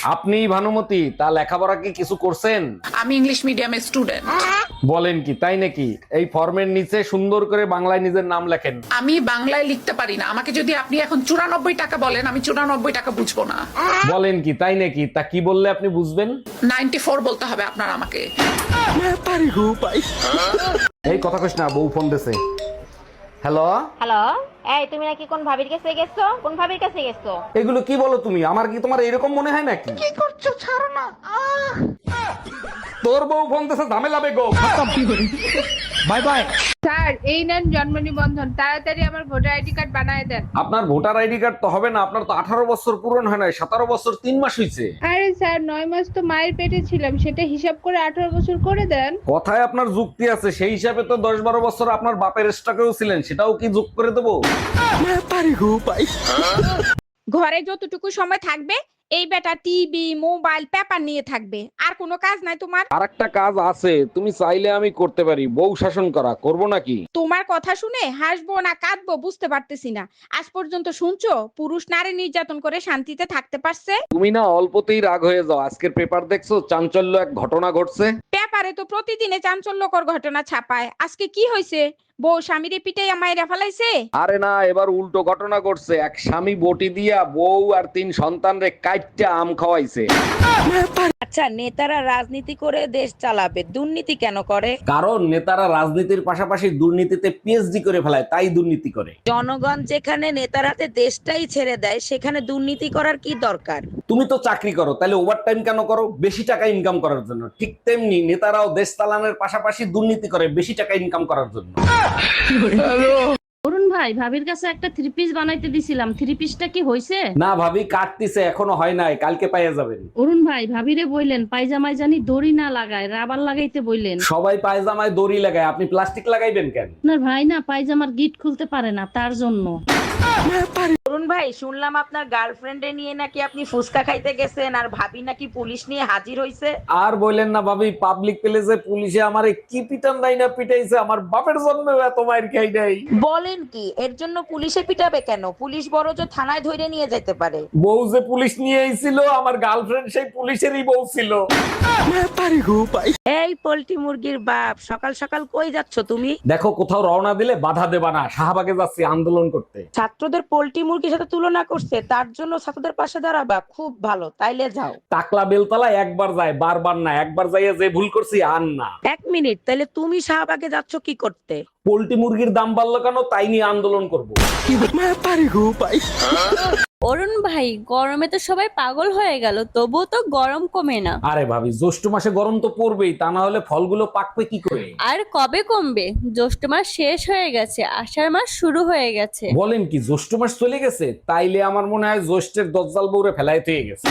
আপনি ভানুমতি, তা লেখাপড়া কি কিছু করছেন? আমি ইংলিশ মিডিয়ামের স্টুডেন্ট। বলেন কি, তাই নাকি? এই ফর্মের নিচে সুন্দর করে বাংলায় নিজের নাম লেখেন। আমি বাংলায় লিখতে পারি না, আমাকে যদি আপনি এখন 94 টাকা বলেন আমি 94 টাকা বুঝবো না। বলেন কি, তাই নাকি? তা কি বললে আপনি বুঝবেন? 94 বলতে হবে আপনার আমাকে। এই কথা কইস না, বউ ফোন দিছে। হ্যালো। হ্যালো, এই তুমি নাকি কোন ভাবির কাছে গেছো? কোন ভাবির কাছে গেছো? এগুলো কি বলো তুমি? আমার কি তোমার এরকম মনে হয় নাকি? কি করছো, ছাড়ো না। তোর বউ ফোন দিছে, ঝামেলা বেগো। Bye bye. স্যার, এই নেন জন্ম নিবন্ধন, তাড়াতাড়ি আমার ভোটার আইডি কার্ড বানায় দেন। আপনার ভোটার আইডি কার্ড তো হবে না, আপনার তো 18 বছর পূরণ হয় নাই, 17 বছর 3 মাস হইছে। আরে স্যার, 9 মাস তো মায়ের পেটে ছিলাম, সেটা হিসাব করে 18 বছর করে দেন। কথায় আপনার যুক্তি আছে, সেই হিসাবে তো 10-12 বছর আপনার বাপের স্টকেও ছিলেন, সেটাও কি যোগ করে দেবো? ঘরে যতটুকু সময় থাকবে এই বেটা টিভি মোবাইল পেপার নিয়ে থাকবে, আর কোনো কাজ নাই তোমার? আর একটা কাজ আছে, তুমি চাইলে আমি করতে পারি, বউ শাসন করা, করব নাকি? তোমার কথা শুনে হাসবো না কাঁদবো বুঝতে পারতেছি না। আজ পর্যন্ত শুনছো পুরুষ নারী নির্যাতন করে শান্তিতে থাকতে পারছে? তুমি না অল্পতেই রাগ হয়ে যাও। আজকের পেপার দেখছো, চাঞ্চল্য এক ঘটনা ঘটছে। পেপারে তো প্রতিদিনে চাঞ্চল্যকর ঘটনা ছাপায়, আজকে কি হয়েছে? বউ স্বামীরে পিটাইয়া মাইরা ফেলাইছে? আরে না, এবার উল্টো ঘটনা ঘটছে। এক স্বামী বটি দিয়া বউ আর 3 সন্তানরে কাইট্টা আম খাওয়াইছে। আচ্ছা, নেতারা রাজনীতি করে দেশ চালাবে, দুর্নীতি কেন করে? কারণ নেতারা রাজনীতির পাশাপাশি দুর্নীতিতে পিএইচডি করে ফেলায়, তাই দুর্নীতি করে। জনগণ যেখানে নেতার হাতে দেশটাই ছেড়ে দেয়, সেখানে দুর্নীতি করার কি দরকার? তুমি তো চাকরি করো, তাহলে ওভারটাইম কেন করো? বেশি টাকা ইনকাম করার জন্য। ঠিক তেমনি নেতারাও দেশ চালানোর পাশাপাশি দুর্নীতি করে বেশি টাকা ইনকাম করার জন্য। অরুণ ভাই, ভাবির কাছে একটা থ্রি পিস বানাইতে দিছিলাম, থ্রি পিসটা কি হইছে? না ভাবি, কাটতিছে, এখনো হয় নাই, কালকে পাইয়া যাবেন। অরুণ ভাই, ভাবিরে বইলেন পায়জামায় জানি দড়ি না লাগায়, রাবার লাগাইতে বইলেন। সবাই পায়জামায় দড়ি লাগায়, আপনি প্লাস্টিক লাগাইবেন কেন? আপনার ভাই না পায়জামার গিট খুলতে পারে না, তার জন্য। অরুণ ভাই, শুনলাম আপনার গার্লফ্রেন্ডে নিয়ে নাকি আপনি ফুচকা খাইতে গেছেন, আর ভাবি নাকি পুলিশ নিয়ে হাজির হইছে। আর বললেন না ভাবি, পাবলিক প্লেসে পুলিশে আমারে কি পিটান দেয় না পিটাইছে, আমার বাপের জন্মেও এত মাইর খাই নাই। বলেন কি, এর জন্য পুলিশে পিটাবে কেন? পুলিশ বড় যে থানায় ধরে নিয়ে যেতে পারে। বউ যে পুলিশ নিয়ে আইছিল, আমার গার্লফ্রেন্ড সেই পুলিশেরই বউ ছিল। এই পোল্ট্রি মুরগির বাপ, সকাল সকাল কই যাচ্ছ তুমি? দেখো, কোথাও রওনা দিলে বাধা দেবা না, শাহবাগে যাচ্ছি আন্দোলন করতে। ছাত্রদের পোল্ট্রি মুরগির সাথে তুলনা করছে, তার জন্য ছাত্রদের পাশে দাঁড়াবা, খুব ভালো, তাইলে যাও। টাকলা বেলতলা একবার যায়, বারবার না। একবার যাইয়া যে ভুল করছি আর না। 1 মিনিট, তাইলে তুমি শাহবাগে যাচ্ছ কি করতে? পোল্ট্রি মুরগির দাম বাড়লো কেন, তাই নিয়ে আন্দোলন করব। অরুণ ভাই, গরমে তো সবাই পাগল হয়ে গেল, তবুও তো গরম কমে না। আরে ভাবি, জ্যৈষ্ঠ মাসে গরম তো পড়বেই, তা না হলে ফলগুলো পাকবে কি করে? আর কবে কমবে? জ্যৈষ্ঠ মাস শেষ হয়ে গেছে, আষাঢ় মাস শুরু হয়ে গেছে। বলেন কি, জ্যৈষ্ঠ মাস চলে গেছে? তাইলে আমার মনে হয় জ্যৈষ্ঠের দজ্জাল বউরে ফেলাইতে গেছে।